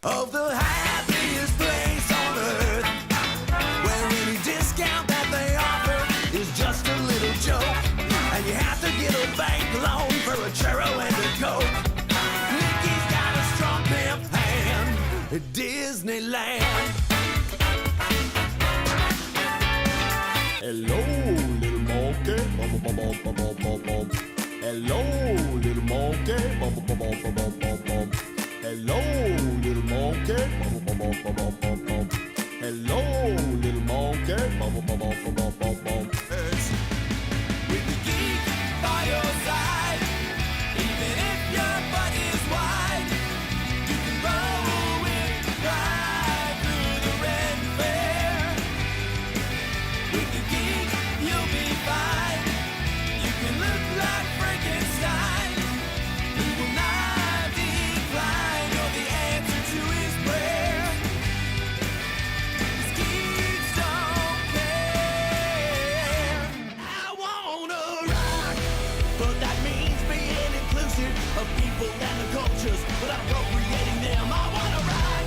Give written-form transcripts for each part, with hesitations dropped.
of the happiest place on earth, where any discount that they offer is just a little joke, and you have to get a bank loan for a churro and a coke. Mickey's got a strong pimp hand at Disneyland. Hello, little monkey. Hello, little monkey. Hello, little monkey. Hello, little monkey. With the geek by your side, even if your butt is wide, you can roll with the ride through the red fair. With the geek, you'll be fine. You can look like Frankenstein. He will not decline. You're the answer to his prayer. His geeks don't care. I wanna rock, but that means being inclusive of people and the cultures without appropriating them. I wanna rock,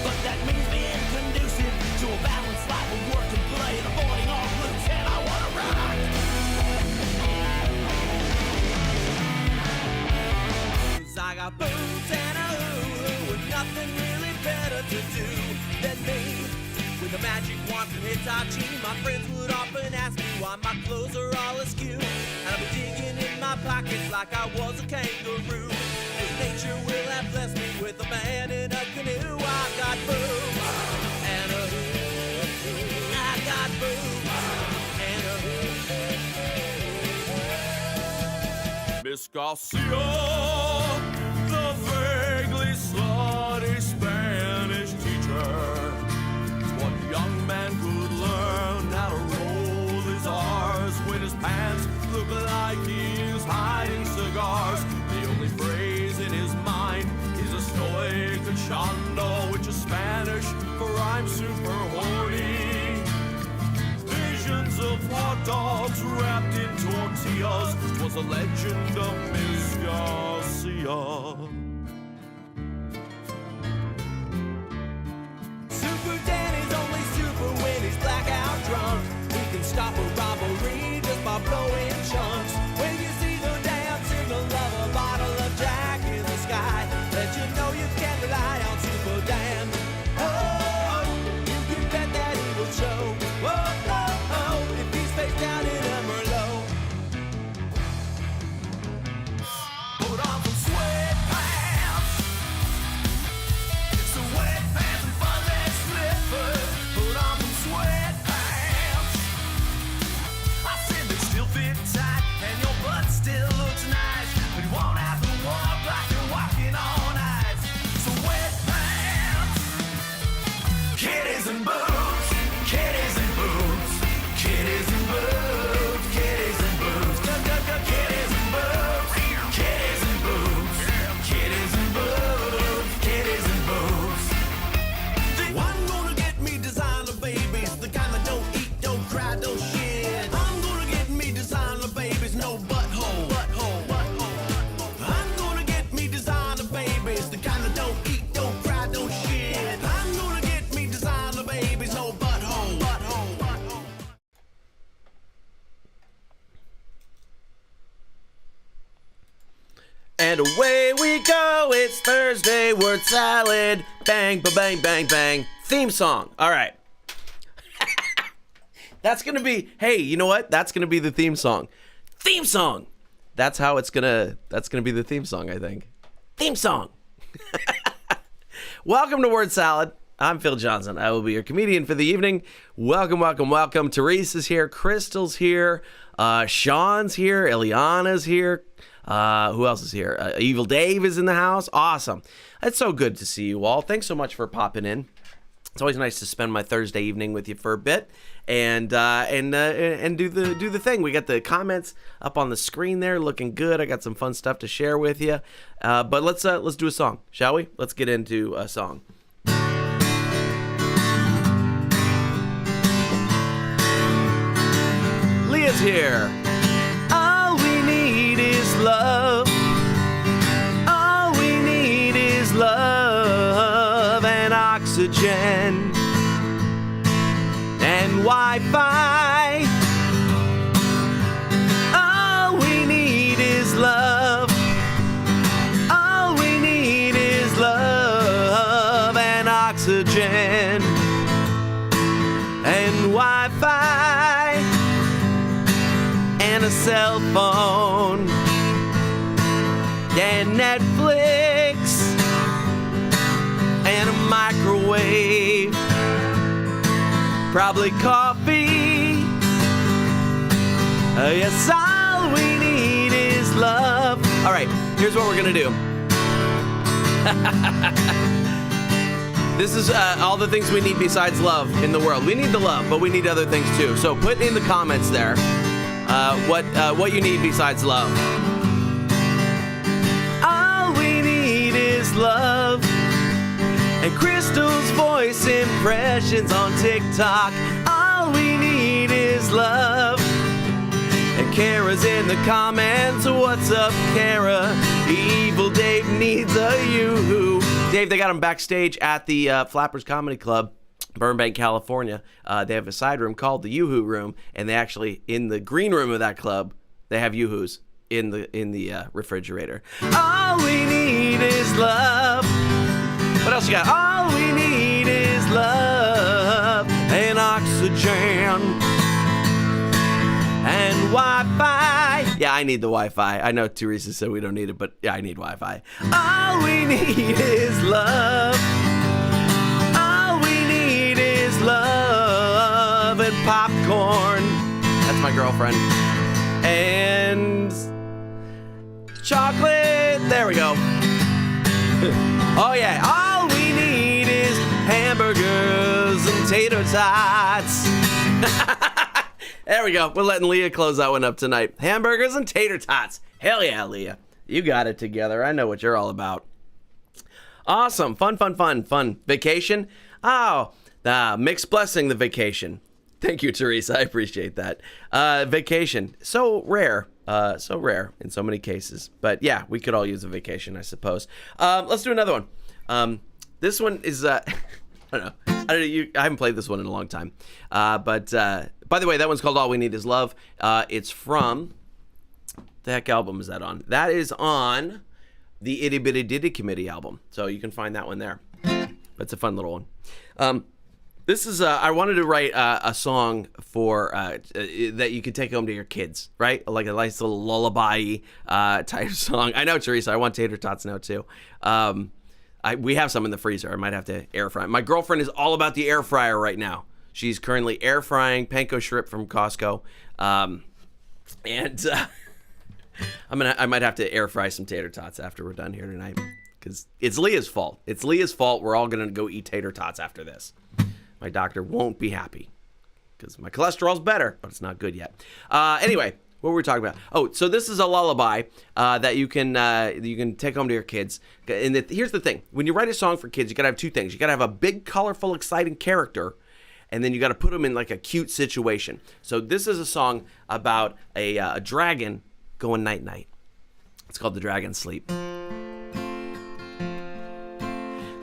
but that means being conducive to a balanced life of work and play and avoiding all loose. And I wanna rock. 'Cause I got boots and a hoo-hoo and nothing really better to do than me. With a magic wand from Hitachi, my friends would often ask me why my clothes are all askew. And I'd be digging in my pockets like I was a kangaroo. 'Cause nature will have blessed me with a man in a canoe. I got boobs and a hoo. I got boobs and a hoo. Miss Garcia, the vaguely slutty Spanish teacher. One young man could learn how to roll his R's when his pants look like he's hiding cigars. The only phrase in his mind is estoy cachando, which is Spanish for I'm super horny. Visions of hot dogs wrapped in tortillas was a legend of Miss Garcia. Super Danny's only super when he's blackout drunk. He can stop a robbery just by blowing chunks. When you see the damn signal of a bottle of Jack in the sky, let you know you can rely on Super Dan. Oh, you can bet that he will show. Whoa, oh, oh, if he's face down in a Merlot. Put on some sweatpants. Some wet pants and fuzzy slippers. Put on some sweatpants. I said they still fit tight and your butt still looks nice, but you won't have to walk like you're walking on ice. So wet pants, kitties and boobs, kitties and boobs, kitties and boobs, kitties and boobs, kitties and boobs, kitties and boobs, kitties and boobs, kitties and boobs. I'm gonna get me designer babies, the kind that don't eat, don't cry, don't shit. I'm gonna get me designer babies, no butthole, butthole, butthole. I'm gonna get me designer babies, the kind that don't eat, don't cry, don't shit. I'm gonna get me designer babies, no butthole, butthole, butthole. And away we go, it's Thursday, word salad, bang, ba-bang, bang, bang, theme song. All right. That's going to be, hey, you know what? That's going to be the theme song. Theme song. That's how that's going to be the theme song, I think. Theme song. Welcome to Word Salad. I'm Phil Johnson. I will be your comedian for the evening. Welcome, welcome, welcome. Therese is here. Crystal's here. Sean's here. Eliana's here. Who else is here? Evil Dave is in the house. Awesome. It's so good to see you all. Thanks so much for popping in. It's always nice to spend my Thursday evening with you for a bit and do the thing. We got the comments up on the screen there, looking good. I got some fun stuff to share with you. But let's do a song, shall we? Let's get into a song. Leah's here. All we need is love. All we need is love. oxygen and Wi-Fi. All we need is love. All we need is love and oxygen and Wi-Fi and a cell phone and Netflix and a microwave, probably coffee. Yes, all we need is love. All right, here's what we're gonna do. This is all the things we need besides love in the world. We need the love, but we need other things too. So put in the comments there what you need besides love. All we need is love. And Crystal's voice impressions on TikTok. All we need is love. And Kara's in the comments. What's up, Kara? Evil Dave needs a yoo-hoo. Dave, they got him backstage at the Flappers Comedy Club, Burbank, California. They have a side room called the Yoo-hoo Room, and they actually, in the green room of that club, they have Yoo-hoos in the refrigerator. All we need is love. What else you got? All we need is love and oxygen and Wi-Fi. Yeah, I need the Wi-Fi. I know Teresa said we don't need it, but yeah, I need Wi-Fi. All we need is love. All we need is love and popcorn. That's my girlfriend. And chocolate. There we go. Oh yeah, all we need is hamburgers and tater tots. There we go. We're letting Leah close that one up tonight. Hamburgers and tater tots. Hell yeah, Leah. You got it together. I know what you're all about. Awesome. Fun. Vacation? Oh, mixed blessing, the vacation. Thank you, Teresa. I appreciate that. Vacation. So rare. So rare in so many cases. But yeah, we could all use a vacation, I suppose. Let's do another one. This one is, I don't know. I haven't played this one in a long time. But by the way, that one's called All We Need Is Love. It's from, the heck album is that on? That is on the Itty Bitty Ditty Committee album. So you can find that one there. It's a fun little one. This is, I wanted to write a song for, that you could take home to your kids, right? Like a nice little lullaby type song. I know, Teresa, I want tater tots now too. We have some in the freezer. I might have to air fry. My girlfriend is all about the air fryer right now. She's currently air frying panko shrimp from Costco. I might have to air fry some tater tots after we're done here tonight. Because it's Leah's fault. It's Leah's fault. We're all going to go eat tater tots after this. My doctor won't be happy because my cholesterol's better, but it's not good yet. Anyway, what were we talking about? Oh, so this is a lullaby that you can take home to your kids. And here's the thing: when you write a song for kids, you gotta have two things. You gotta have a big, colorful, exciting character, and then you gotta put them in like a cute situation. So this is a song about a dragon going night night. It's called "The Dragon Sleep."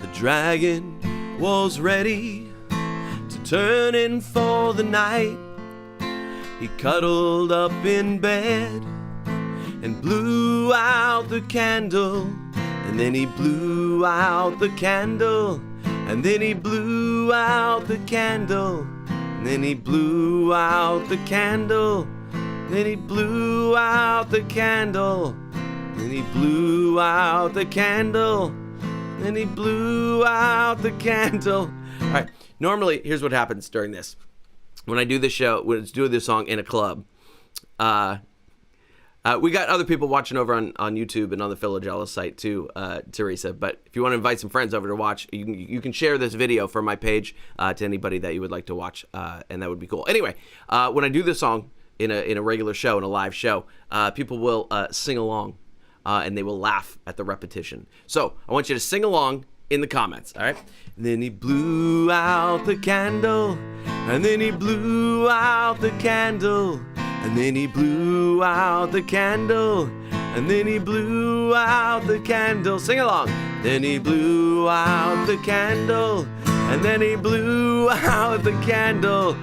The dragon was ready to turn in for the night. He cuddled up in bed and blew out the candle. And then he blew out the candle. And then he blew out the candle. And then he blew out the candle. Then he blew out the candle. Then he blew out the candle. Then he blew out the candle. All right. Normally, here's what happens during this. When I do this show, when it's doing this song in a club, we got other people watching over on YouTube and on the Philogella site too, Teresa. But if you want to invite some friends over to watch, you can share this video from my page to anybody that you would like to watch, and that would be cool. Anyway, when I do this song in a regular show, in a live show, people will sing along, and they will laugh at the repetition. So I want you to sing along in the comments, all right? And then he blew out the candle, and then he blew out the candle, and then he blew out the candle, and then he blew out the candle. Sing along. Then he blew out the candle, and then he blew out the candle,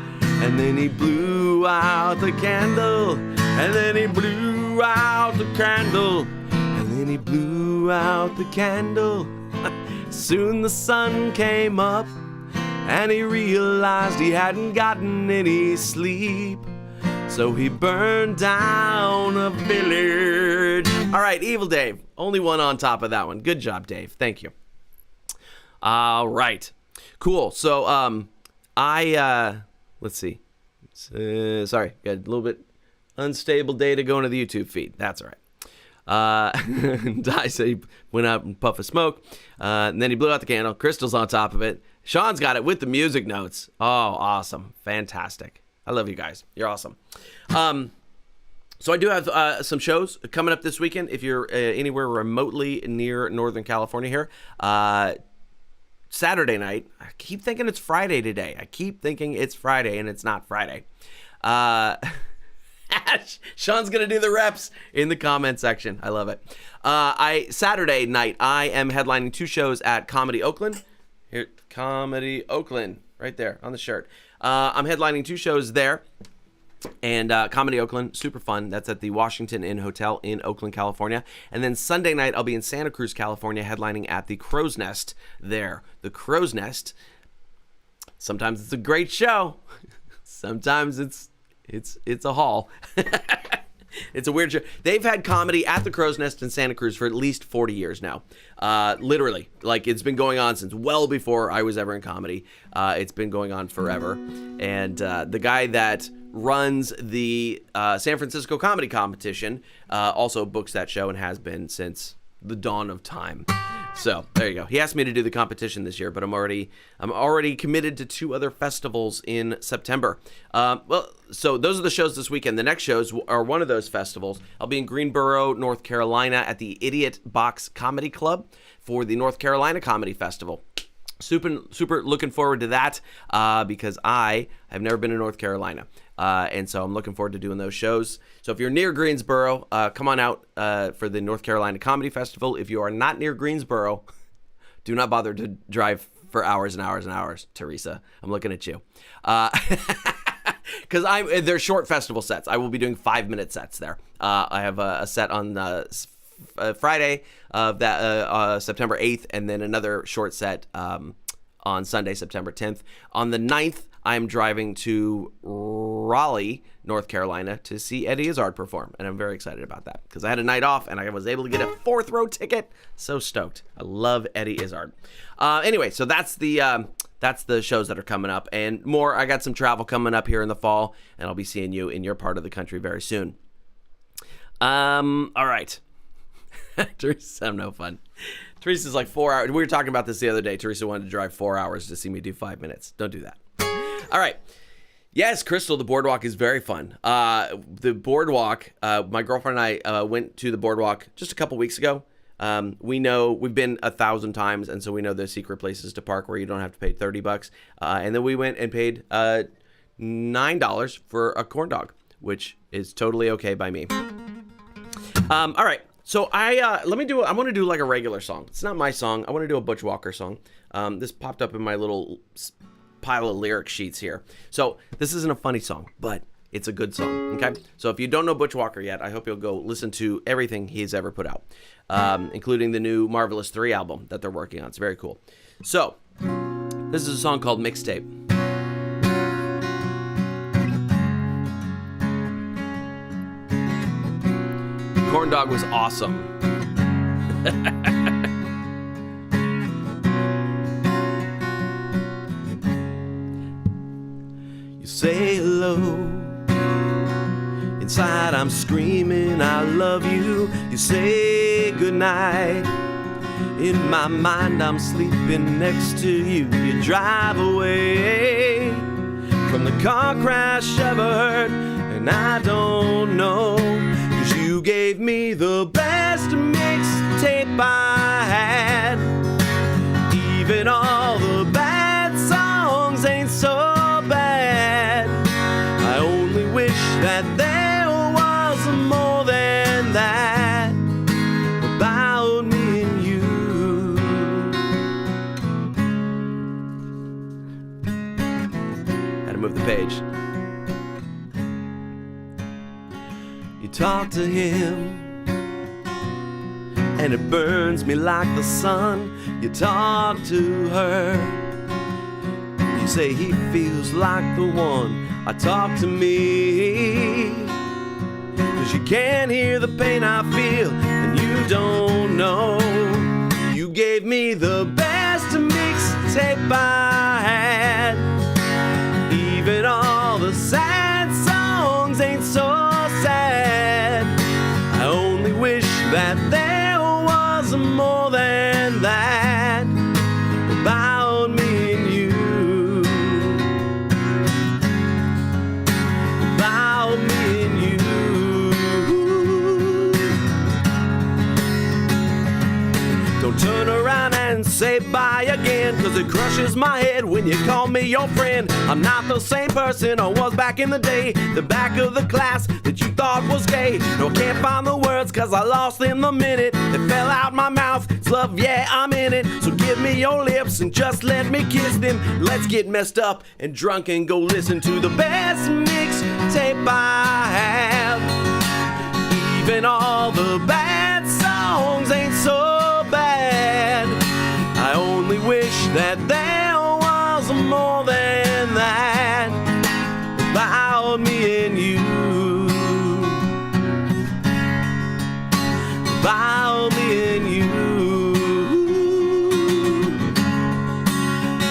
and then he blew out the candle, and then he blew out the candle, and then he blew out the candle. Soon the sun came up, and he realized he hadn't gotten any sleep. So he burned down a village. All right, Evil Dave. Only one on top of that one. Good job, Dave. Thank you. All right. Cool. So, let's see. Sorry, got a little bit unstable data going to the YouTube feed. That's all right. Di said he went out and puffed a smoke, and then he blew out the candle. Crystal's on top of it. Sean's got it with the music notes. Oh, awesome. Fantastic. I love you guys. You're awesome. So I do have some shows coming up this weekend. If you're anywhere remotely near Northern California here, Saturday night. I keep thinking it's Friday today. I keep thinking it's Friday, and it's not Friday. Sean's gonna do the reps in the comment section. I love it. Saturday night, I am headlining 2 shows at Comedy Oakland. Here, Comedy Oakland, right there on the shirt. I'm headlining 2 shows there, and Comedy Oakland, super fun. That's at the Washington Inn Hotel in Oakland, California. And then Sunday night, I'll be in Santa Cruz, California, headlining at the Crow's Nest there. The Crow's Nest. Sometimes it's a great show. Sometimes it's a haul. It's a weird show. They've had comedy at the Crow's Nest in Santa Cruz for at least 40 years now. Literally. Like, it's been going on since well before I was ever in comedy. It's been going on forever. And the guy that runs the San Francisco Comedy Competition also books that show and has been since the dawn of time. So there you go. He asked me to do the competition this year, but I'm already committed to 2 other festivals in September. So those are the shows this weekend. The next shows are one of those festivals. I'll be in Greensboro, North Carolina at the Idiot Box Comedy Club for the North Carolina Comedy Festival. Super looking forward to that because I have never been to North Carolina. And so I'm looking forward to doing those shows. So if you're near Greensboro, come on out for the North Carolina Comedy Festival. If you are not near Greensboro, do not bother to drive for hours and hours and hours, Teresa. I'm looking at you. Because they're short festival sets. I will be doing 5-minute sets there. I have a set on Friday of that September 8th, and then another short set on Sunday, September 10th. On the 9th, I'm driving to Raleigh, North Carolina to see Eddie Izzard perform, and I'm very excited about that because I had a night off and I was able to get a 4th row ticket. So stoked. I love Eddie Izzard. Anyway, so that's the shows that are coming up and more. I got some travel coming up here in the fall, and I'll be seeing you in your part of the country very soon. All right. Teresa, I'm no fun. Teresa's like 4 hours. We were talking about this the other day. Teresa wanted to drive 4 hours to see me do 5 minutes. Don't do that. All right. Yes, Crystal, the boardwalk is very fun. The boardwalk, my girlfriend and I went to the boardwalk just a couple weeks ago. We've been 1,000 times, and so we know the secret places to park where you don't have to pay $30. And then we went and paid $9 for a corn dog, which is totally okay by me. All right. So I want to do like a regular song. It's not my song. I want to do a Butch Walker song. This popped up in my little pile of lyric sheets here. So this isn't a funny song, but it's a good song. Okay. So if you don't know Butch Walker yet, I hope you'll go listen to everything he's ever put out, including the new Marvelous 3 album that they're working on. It's very cool. So this is a song called Mixtape. Corn dog was awesome. You say hello. Inside I'm screaming, I love you. You say goodnight. In my mind I'm sleeping next to you. You drive away from the car crash ever heard, and I don't know. You gave me the best mixtape I had. Even all the bad songs ain't so bad. I only wish that there was more than that about me and you. the page. You talk to him, and it burns me like the sun. You talk to her, you say he feels like the one. I talk to me, 'cause you can't hear the pain I feel, and you don't know. You gave me the best mixtape I had. Even all the sad songs ain't so sad. I only wish that there was more than that about me and you. About me and you. Don't turn around and say bye again, 'cause it crushes my head when you call me your friend. I'm not the same person I was back in the day, the back of the class that you thought was gay. No, I can't find the words 'cause I lost in the minute. It fell out my mouth. It's love, yeah, I'm in it. So give me your lips and just let me kiss them. Let's get messed up and drunk and go listen to the best mixtape I have. Even all the bad songs ain't so bad. I only wish that there was more than that about me and you. About me and you.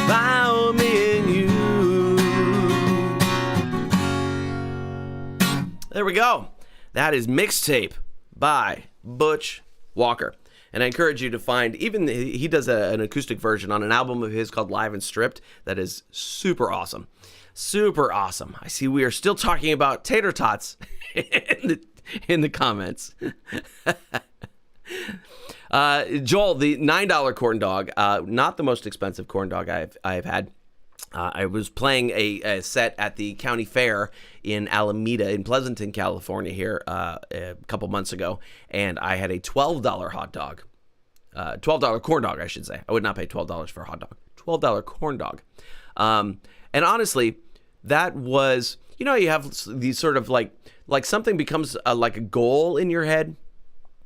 About me and you. There we go. That is Mixtape by Butch Walker. And I encourage you to find, even he does an acoustic version on an album of his called Live and Stripped that is super awesome. Super awesome. I see we are still talking about tater tots in the comments. Joel, the $9 corn dog, not the most expensive corn dog I've had. I was playing a set at the county fair in Alameda in Pleasanton, California here a couple months ago, and I had a $12 hot dog. $12 corn dog, I should say. I would not pay $12 for a hot dog. $12 corn dog. And honestly, that was, you know, you have these sort of like something becomes like a goal in your head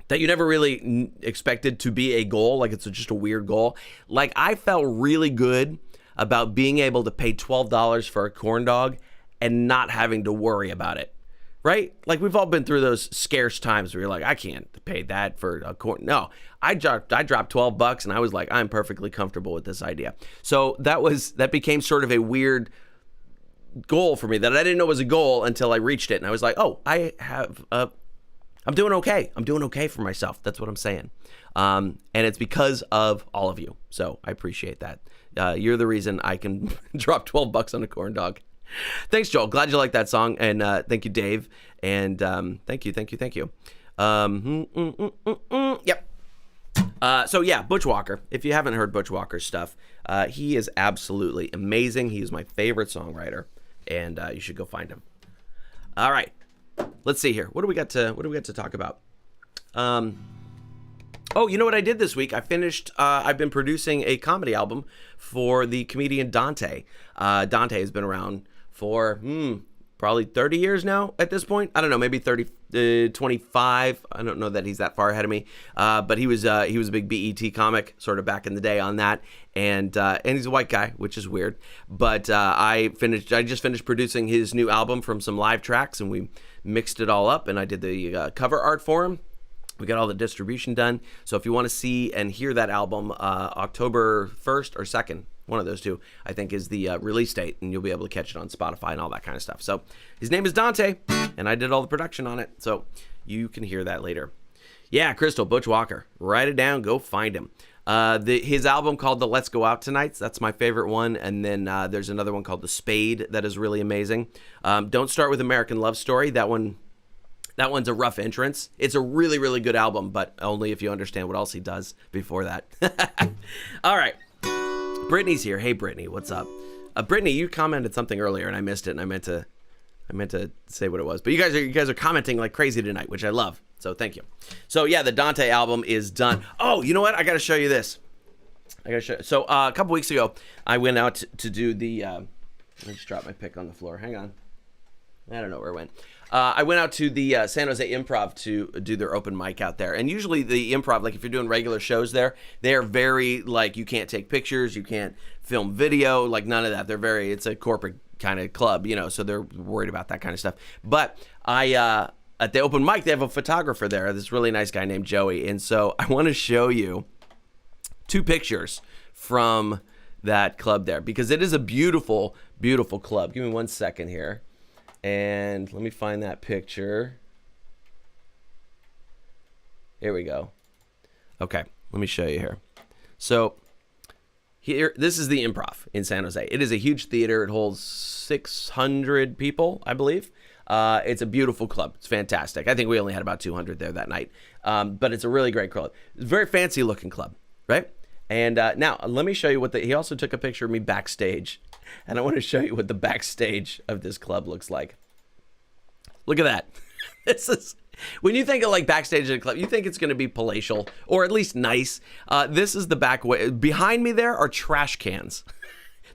that you never really expected to be a goal. Like it's just a weird goal. Like I felt really good about being able to pay $12 for a corn dog and not having to worry about it, right? Like we've all been through those scarce times where you're like, I can't pay that for a corn. No, I dropped $12 and I was like, I'm perfectly comfortable with this idea. So that became sort of a weird goal for me that I didn't know was a goal until I reached it. And I was like, oh, I'm doing okay. I'm doing okay for myself. That's what I'm saying. And it's because of all of you. So I appreciate that. You're the reason I can drop $12 on a corn dog. Thanks, Joel. Glad you like that song. And thank you, Dave. And thank you. Yep. So yeah, Butch Walker. If you haven't heard Butch Walker's stuff, he is absolutely amazing. He is my favorite songwriter, and you should go find him. All right. Let's see here. What do we got to talk about? Oh, you know what I did this week? I've been producing a comedy album for the comedian Dante. Dante has been around for probably 30 years now at this point. I don't know, maybe 25. I don't know that he's that far ahead of me. But he was a big BET comic sort of back in the day on that. And he's a white guy, which is weird. But I just finished producing his new album from some live tracks, and we mixed it all up, and I did the cover art for him. We got all the distribution done. So if you want to see and hear that album, October 1st or 2nd, one of those two, I think is the release date, and you'll be able to catch it on Spotify and all that kind of stuff. So his name is Dante, and I did all the production on it. So you can hear that later. Yeah, Crystal, Butch Walker. Write it down. Go find him. His album called the Let's Go Out Tonights. That's my favorite one. And then there's another one called The Spade that is really amazing. Don't Start with American Love Story. That one's a rough entrance. It's a really, really good album, but only if you understand what else he does before that. All right. Brittany's here. Hey, Brittany, what's up? Brittany, you commented something earlier, and I missed it, and I meant to say what it was. But you guys are commenting like crazy tonight, which I love. So thank you. So yeah, the Dante album is done. Oh, you know what? I got to show you this. So a couple weeks ago, I went out to do the I just dropped my pick on the floor. Hang on. I don't know where it went. I went out to the San Jose Improv to do their open mic out there. And usually the Improv, like if you're doing regular shows there, they are very, like, you can't take pictures, you can't film video, like none of that. It's a corporate kind of club, you know, so they're worried about that kind of stuff. But at the open mic, they have a photographer there, this really nice guy named Joey. And so I want to show you 2 pictures from that club there, because it is a beautiful, beautiful club. Give me 1 second here. And let me find that picture. Here we go. Okay, let me show you here. So here, this is the Improv in San Jose. It is a huge theater. It holds 600 people, I believe. It's a beautiful club. It's fantastic. I think we only had about 200 there that night. But it's a really great club. It's a very fancy looking club, right? And now let me show you he also took a picture of me backstage. And I want to show you what the backstage of this club looks like. Look at that. This is, when you think of like backstage at a club, you think it's going to be palatial or at least nice. This is the back way. Behind me there are trash cans.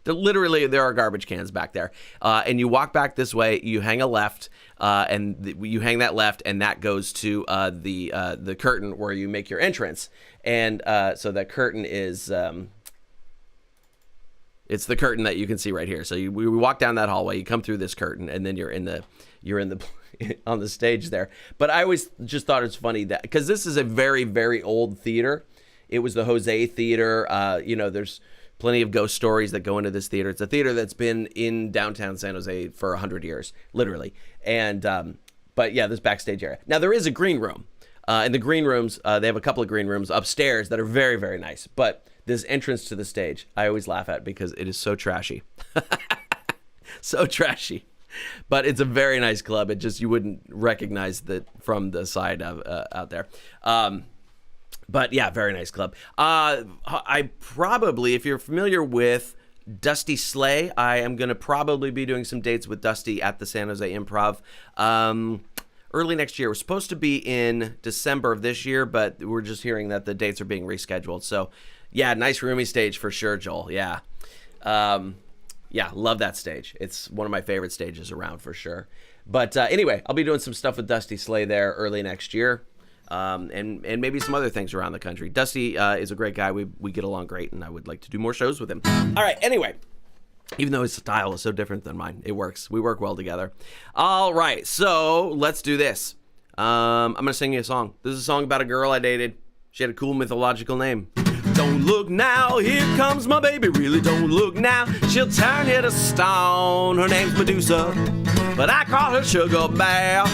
There are garbage cans back there. And you walk back this way, you hang a left, you hang that left, and that goes to the curtain where you make your entrance. And so that curtain is... it's the curtain that you can see right here. So we walk down that hallway, you come through this curtain, and then you're on the stage there. But I always just thought it's funny that, because this is a very, very old theater. It was the Jose Theater. There's plenty of ghost stories that go into this theater. It's a theater that's been in downtown San Jose for 100 years, literally. And but yeah, this backstage area. Now there is a green room. In the green rooms, they have a couple of green rooms upstairs that are very, very nice. But this entrance to the stage, I always laugh at because it is so trashy. So trashy. But it's a very nice club. It just, you wouldn't recognize that from the side of out there. But yeah, very nice club. I probably, if you're familiar with Dusty Slay, I am going to probably be doing some dates with Dusty at the San Jose Improv early next year. We're supposed to be in December of this year, but we're just hearing that the dates are being rescheduled. So yeah, nice roomy stage for sure, Joel. Yeah. Yeah, love that stage. It's one of my favorite stages around for sure. But anyway, I'll be doing some stuff with Dusty Slay there early next year. And maybe some other things around the country. Dusty is a great guy. We get along great, and I would like to do more shows with him. All right, anyway, even though his style is so different than mine, it works. We work well together. All right, so let's do this. I'm going to sing you a song. This is a song about a girl I dated. She had a cool mythological name. Don't look now, here comes my baby. Really don't look now, she'll turn you to stone. Her name's Medusa, but I call her Sugar Bear.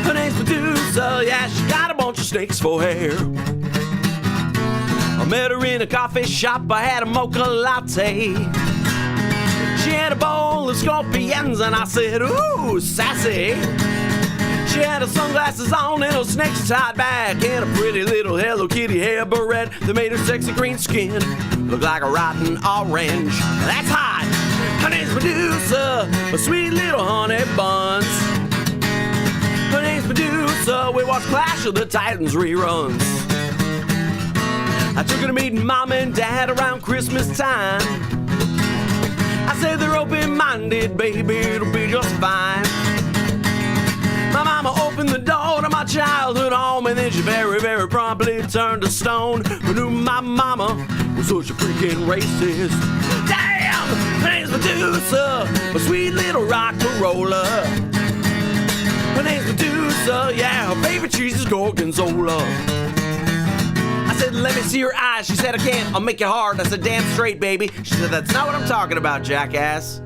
Her name's Medusa, yeah, she got a bunch of snakes for hair. I met her in a coffee shop, I had a mocha latte. She had a bowl of scorpions and I said, ooh, sassy. She had her sunglasses on and her snakes tied back, and a pretty little Hello Kitty hair beret that made her sexy green skin look like a rotten orange. That's hot. Her name's Medusa, a sweet little honey buns. Her name's Medusa, we watch Clash of the Titans reruns. I took her to meet Mom and Dad around Christmas time. I said they're open-minded, baby, it'll be just fine. My mama opened the door to my childhood home, and then she very, very promptly turned to stone. I knew my mama was such a freaking racist. Damn! Her name's Medusa, a sweet little rock and roller. Her name's Medusa, yeah, her favorite cheese is Gorgonzola. I said, let me see your eyes. She said, I can't, I'll make you hard. I said, damn straight, baby. She said, that's not what I'm talking about, jackass.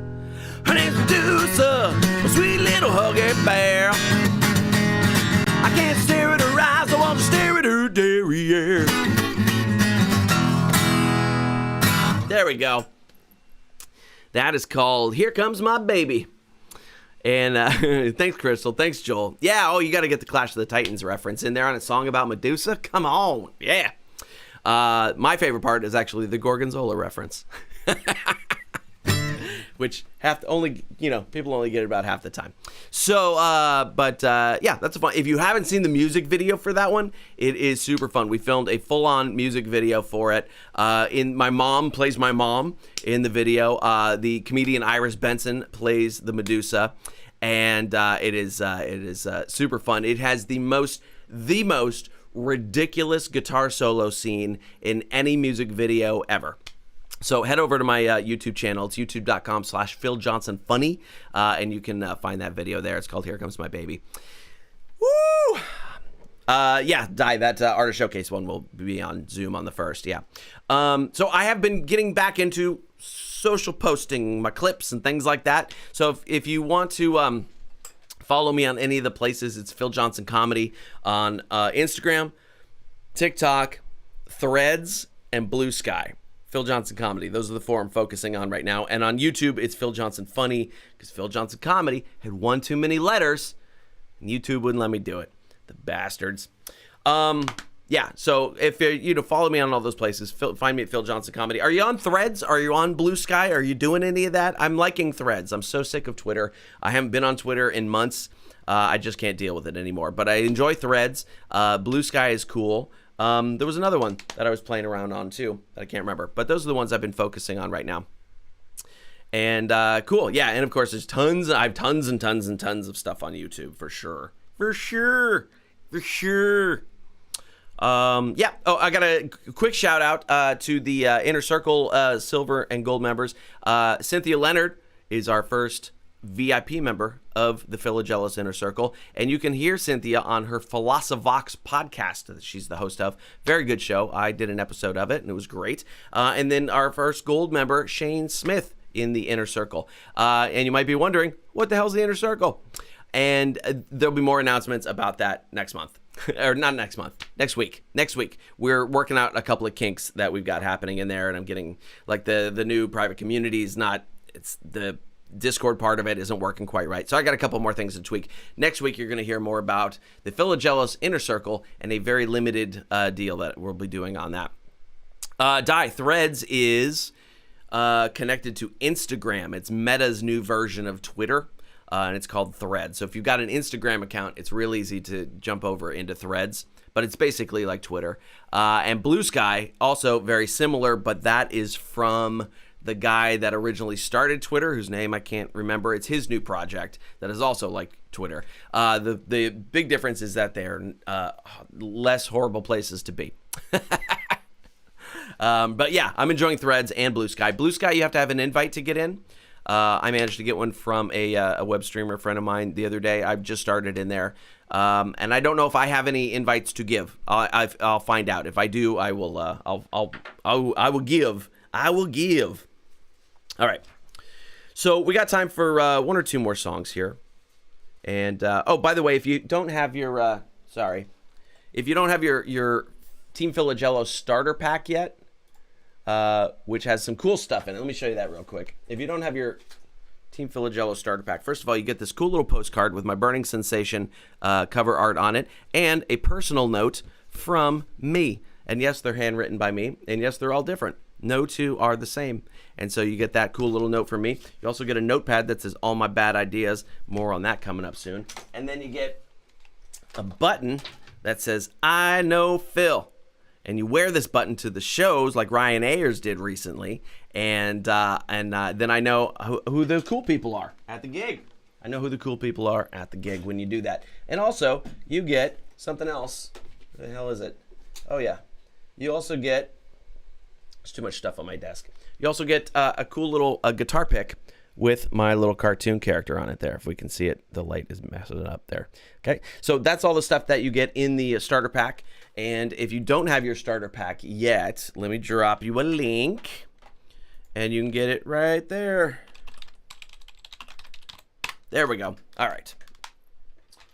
Her name's Medusa, a sweet little huggy bear. I can't stare at her eyes, I want to stare at her derriere. There we go. That is called Here Comes My Baby. And thanks, Crystal. Thanks, Joel. Yeah, you got to get the Clash of the Titans reference in there on a song about Medusa. Come on. Yeah. My favorite part is actually the Gorgonzola reference. which people only get it about half the time. So, yeah, that's fun. If you haven't seen the music video for that one, it is super fun. We filmed a full-on music video for it. My mom plays my mom in the video. The comedian Iris Benson plays the Medusa, and it is super fun. It has the most ridiculous guitar solo scene in any music video ever. So head over to my YouTube channel. It's youtube.com/PhilJohnsonFunny, and you can find that video there. It's called Here Comes My Baby. Woo! That Artist Showcase one will be on Zoom on the 1st, yeah. So I have been getting back into social posting, my clips and things like that. So if you want to follow me on any of the places, it's Phil Johnson Comedy on Instagram, TikTok, Threads, and Blue Sky. Phil Johnson Comedy. Those are the four I'm focusing on right now. And on YouTube, it's Phil Johnson Funny, because Phil Johnson Comedy had one too many letters, and YouTube wouldn't let me do it. The bastards. So if you follow me on all those places, find me at Phil Johnson Comedy. Are you on Threads? Are you on Blue Sky? Are you doing any of that? I'm liking Threads. I'm so sick of Twitter. I haven't been on Twitter in months. I just can't deal with it anymore. But I enjoy Threads. Blue Sky is cool. There was another one that I was playing around on too that I can't remember. But those are the ones I've been focusing on right now. And cool. Yeah, and of course I have tons and tons and tons of stuff on YouTube for sure. For sure. I got a quick shout out to the Inner Circle Silver and Gold members. Cynthia Leonard is our first VIP member of the Philogelos Inner Circle, and you can hear Cynthia on her Philosophox podcast that she's the host of. Very good show. I did an episode of it, and it was great. And then our first gold member, Shane Smith, in the Inner Circle. And you might be wondering, what the hell's the Inner Circle? And there'll be more announcements about that next month. Or not next month, next week. We're working out a couple of kinks that we've got happening in there, and I'm getting, like, the new private community is not, it's the Discord part of it isn't working quite right. So I got a couple more things to tweak. Next week, you're going to hear more about the Philogelos Inner Circle and a very limited deal that we'll be doing on that. Threads is connected to Instagram. It's Meta's new version of Twitter. And it's called Threads. So if you've got an Instagram account, it's real easy to jump over into Threads. But it's basically like Twitter. And Blue Sky, also very similar, but that is from the guy that originally started Twitter, whose name I can't remember. It's his new project that is also like Twitter. The big difference is that they're less horrible places to be. But yeah, I'm enjoying Threads and Blue Sky. Blue Sky, you have to have an invite to get in. I managed to get one from a web streamer friend of mine the other day. I've just started in there. And I don't know if I have any invites to give. I'll find out. If I do, I will. I will give. All right. So we got time for one or two more songs here. And by the way, if you don't have your your Team Philogelos starter pack yet, which has some cool stuff in it. Let me show you that real quick. If you don't have your Team Philogelos starter pack, first of all, you get this cool little postcard with my Burning Sensation cover art on it, and a personal note from me. And yes, they're handwritten by me, and yes, they're all different. No two are the same. And so you get that cool little note from me. You also get a notepad that says all my bad ideas. More on that coming up soon. And then you get a button that says, I know Phil. And you wear this button to the shows like Ryan Ayers did recently. And then I know who the cool people are at the gig. I know who the cool people are at the gig when you do that. And also, you get something else. What the hell is it? Oh, yeah. You also get... There's too much stuff on my desk. You also get a cool little guitar pick with my little cartoon character on it there. If we can see it, the light is messing it up there. Okay, so that's all the stuff that you get in the starter pack. And if you don't have your starter pack yet, let me drop you a link. And you can get it right there. There we go. All right.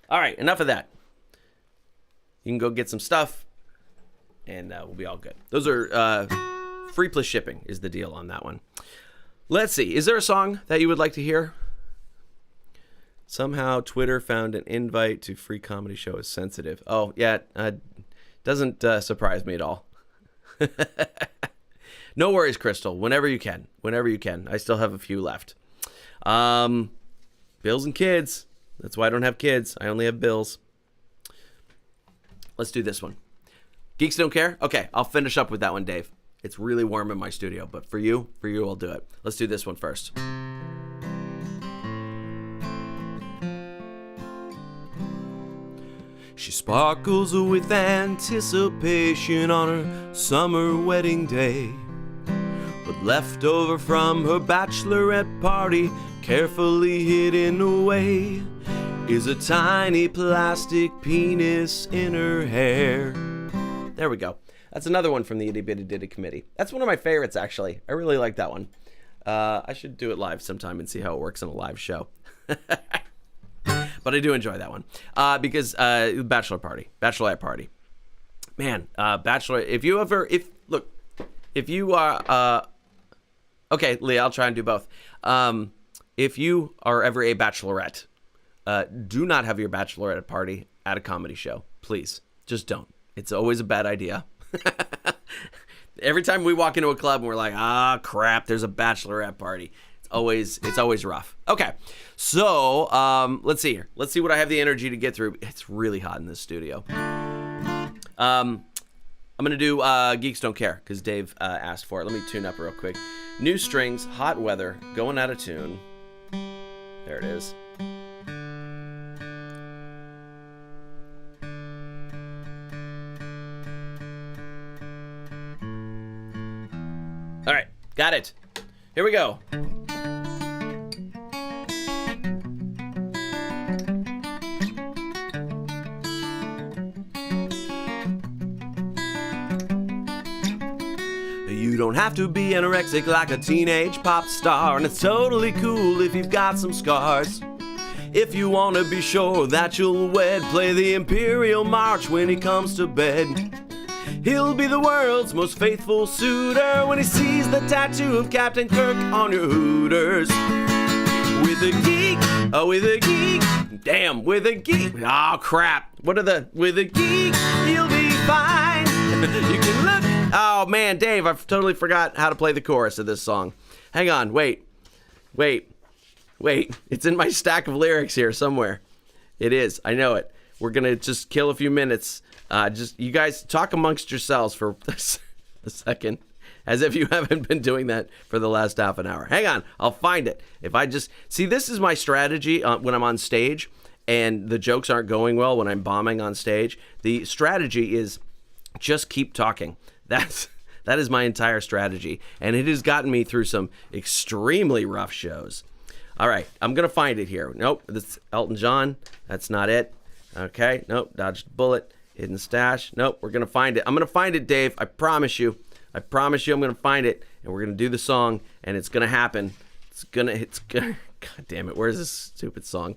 All right, enough of that. You can go get some stuff, and we'll be all good. Those are... free plus shipping is the deal on that one. Let's see. Is there a song that you would like to hear? Somehow Twitter found an invite to free comedy show is sensitive. Oh, yeah. Doesn't surprise me at all. No worries, Crystal. Whenever you can. I still have a few left. Bills and kids. That's why I don't have kids. I only have bills. Let's do this one. Geeks don't care? Okay, I'll finish up with that one, Dave. It's really warm in my studio, but for you, I'll do it. Let's do this one first. She sparkles with anticipation on her summer wedding day. But left over from her bachelorette party, carefully hidden away, is a tiny plastic penis in her hair. There we go. That's another one from the Itty Bitty Ditty Committee. That's one of my favorites, actually. I really like that one. I should do it live sometime and see how it works in a live show. But I do enjoy that one because bachelorette party. Man, bachelor. If you are, okay, Leah, I'll try and do both. If you are ever a bachelorette, do not have your bachelorette party at a comedy show. Please, just don't. It's always a bad idea. Every time we walk into a club and we're like, crap, there's a bachelorette party. It's always rough. Okay, so let's see here. Let's see what I have the energy to get through. It's really hot in this studio. I'm gonna do Geeks Don't Care because Dave asked for it. Let me tune up real quick. New strings, hot weather, going out of tune. There it is. All right, got it. Here we go. You don't have to be anorexic like a teenage pop star, and it's totally cool if you've got some scars. If you want to be sure that you'll wed, play the Imperial March when he comes to bed. He'll be the world's most faithful suitor when he sees the tattoo of Captain Kirk on your hooters. With a geek, damn, with a geek. Oh, crap. With a geek, you'll be fine. You can look. Oh, man, Dave, I totally forgot how to play the chorus of this song. Hang on, wait. It's in my stack of lyrics here somewhere. It is, I know it. We're going to just kill a few minutes. Just you guys talk amongst yourselves for a second, as if you haven't been doing that for the last half an hour. Hang on, I'll find it. If I just see, this is my strategy when I'm on stage and the jokes aren't going well when I'm bombing on stage. The strategy is just keep talking. That is my entire strategy, and it has gotten me through some extremely rough shows. All right, I'm gonna find it here. Nope, this Elton John. That's not it. Okay, nope, dodged bullet. Hidden stash. Nope, we're going to find it. I'm going to find it, Dave. I promise you. I'm going to find it, and we're going to do the song, and it's going to happen. It's going to, God damn it, where's this stupid song?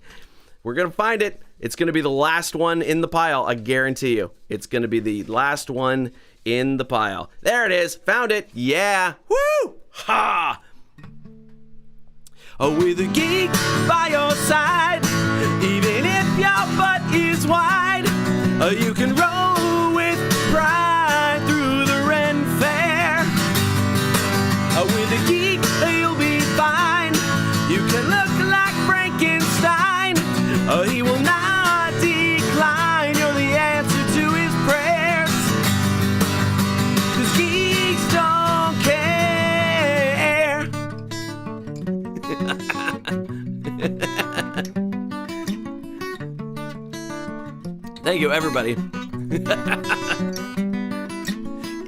We're going to find it. It's going to be the last one in the pile, I guarantee you. It's going to be the last one in the pile. There it is. Found it. Yeah. Woo! Ha! Oh, with a geek by your side, even if your butt is wide, you can roll with pride through the Ren Fair. With a geek, you'll be fine. You can look like Frankenstein. He will not decline. You're the answer to his prayers. 'Cause geeks don't care. Thank you, everybody.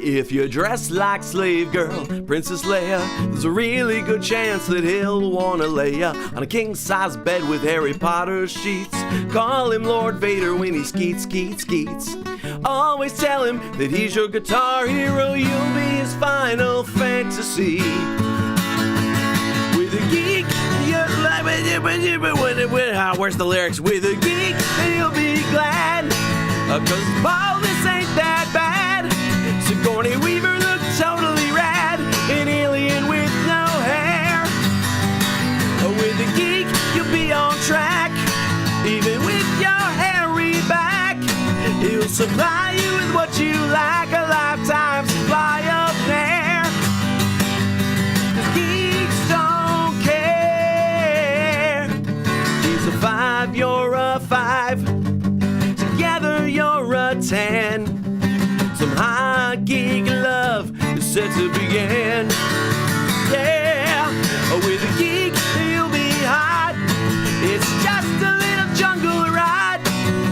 If you're dressed like slave girl, Princess Leia, there's a really good chance that he'll wanna lay ya on a king-size bed with Harry Potter sheets. Call him Lord Vader when he skeets. Always tell him that he's your guitar hero. You'll be his final fantasy. With a geek, where's the lyrics? With a geek, you'll be glad, 'cause Paul, this ain't that bad. Sigourney Weaver looked totally rad, an alien with no hair. With a geek, you'll be on track, even with your hairy back. He'll supply you with what you like, a lifetime supply of hair. 'Cause geeks don't care. again. Yeah, with a geek, he'll be hot. It's just a little jungle ride.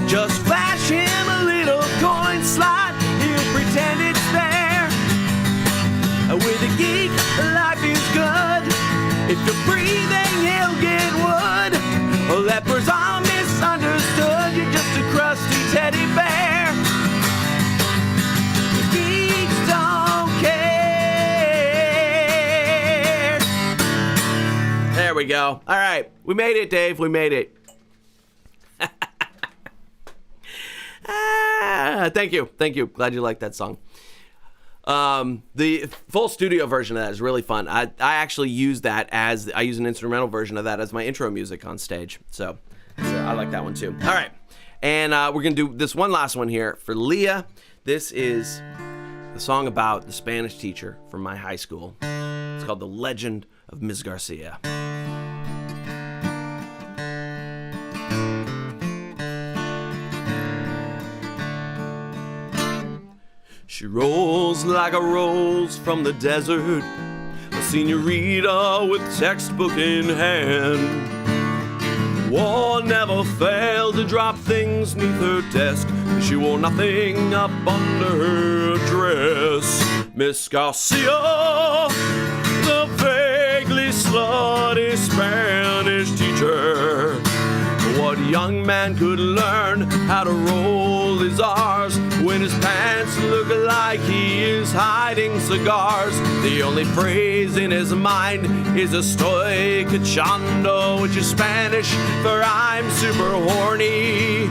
Just flash him a little coin slot. He'll pretend it's there. With a geek, life is good. If you're breathing, he'll get wood. Lepers are misunderstood. You're just a crusty teddy bear. Geeks don't care. There we go. All right. We made it, Dave. We made it. Thank you. Thank you. Glad you liked that song. The full studio version of that is really fun. I actually use that as, I use an instrumental version of that as my intro music on stage. So I like that one too. All right. And we're going to do this one last one here for Leah. This is the song about the Spanish teacher from my high school. It's called The Legend of Ms. Garcia. She rolls like a rose from the desert, a senorita with textbook in hand. War never failed to drop things neath her desk. She wore nothing up under her dress. Miss Garcia, the vaguely slutty Spanish teacher. What young man could learn how to roll his R's when his pants look like he is hiding cigars? The only phrase in his mind is estoy cachando, which is Spanish for I'm super horny.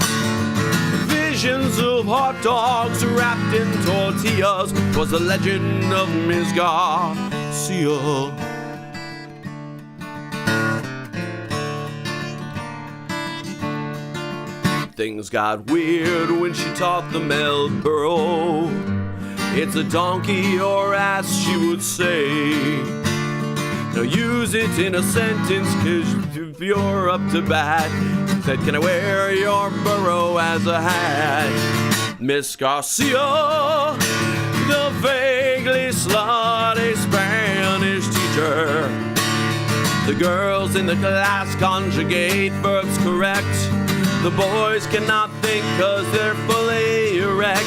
Visions of hot dogs wrapped in tortillas was the legend of Ms. Garcia. Things got weird when she taught the Melboro. It's a donkey or ass, she would say. Now use it in a sentence, cause if you're up to bat. She said, can I wear your burro as a hat? Miss Garcia, the vaguely slutty Spanish teacher. The girls in the class conjugate verbs correct. The boys cannot think cause they're fully erect.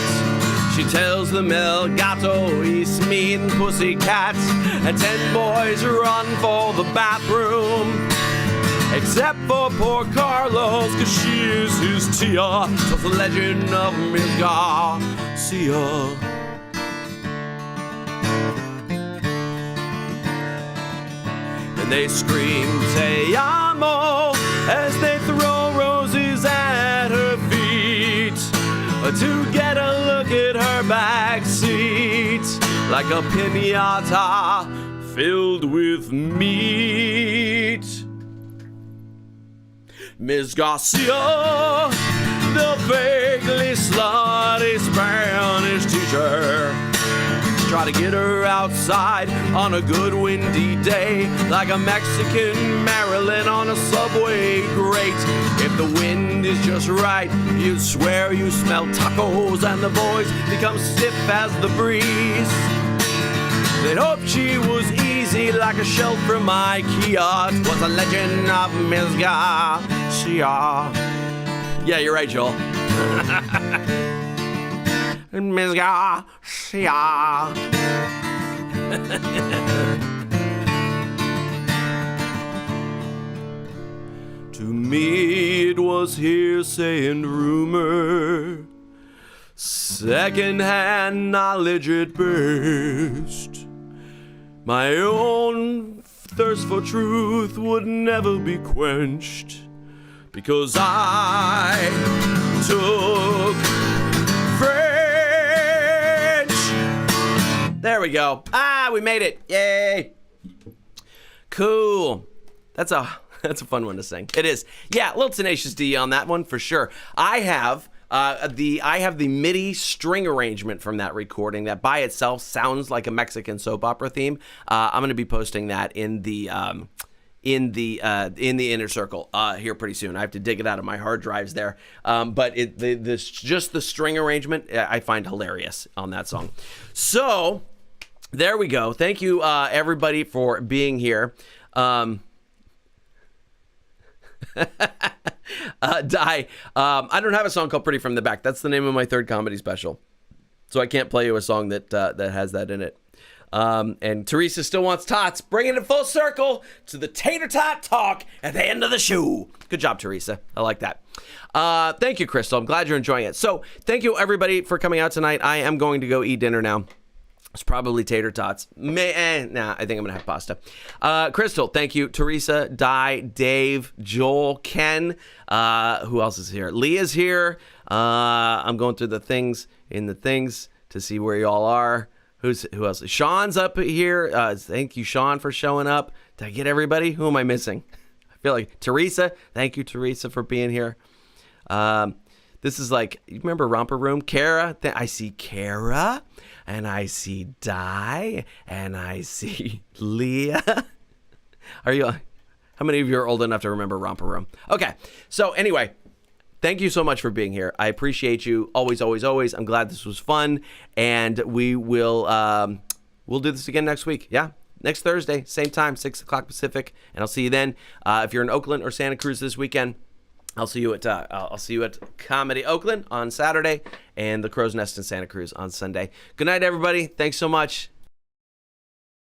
She tells them El Gato eats meat and pussy cats, and 10 boys run for the bathroom. Except for poor Carlos, cause she is his tia. So the legend of Ms. Garcia. And they scream, Te amo, as they throw roses at her feet, to get a look at her back seat, like a piñata filled with meat. Ms. Garcia, the vaguely slutty Spanish teacher. Try to get her outside on a good windy day, like a Mexican Maryland on a subway grate. If the wind is just right, you'd swear you smell tacos, and the boys become stiff as the breeze. They'd hope she was easy like a shelf from IKEA. 'Twas a legend of Ms. Garcia. Yeah, you're right, Joel. Ms. Garcia. To me it was hearsay and rumor, second-hand knowledge at best. My own thirst for truth would never be quenched, because I took French. There we go. We made it. Yay. Cool. That's a fun one to sing. It is. Yeah, a little Tenacious D on that one for sure. I have the MIDI string arrangement from that recording that by itself sounds like a Mexican soap opera theme. I'm going to be posting that in the inner circle here pretty soon. I have to dig it out of my hard drives there. But just the string arrangement I find hilarious on that song. So There we go. Thank you, everybody, for being here. I don't have a song called Pretty from the Back. That's the name of my third comedy special. So I can't play you a song that has that in it. And Teresa still wants tots, bringing it full circle to the tater tot talk at the end of the show. Good job, Teresa. I like that. Thank you, Crystal. I'm glad you're enjoying it. So thank you, everybody, for coming out tonight. I am going to go eat dinner now. It's probably tater tots. I think I'm going to have pasta. Crystal, thank you. Teresa, Di, Dave, Joel, Ken. Who else is here? Leah's here. I'm going through the things to see where y'all are. Who else? Sean's up here. Thank you, Sean, for showing up. Did I get everybody? Who am I missing? I feel like Teresa. Thank you, Teresa, for being here. This is like, you remember Romper Room? Kara. I see Kara. And I see Di, and I see Leah. How many of you are old enough to remember Romper Room? Okay, so anyway, thank you so much for being here. I appreciate you always, always, always. I'm glad this was fun, and we'll do this again next week. Yeah, next Thursday, same time, 6 o'clock Pacific, and I'll see you then. If you're in Oakland or Santa Cruz this weekend, I'll see you at Comedy Oakland on Saturday and the Crow's Nest in Santa Cruz on Sunday. Good night, everybody. Thanks so much.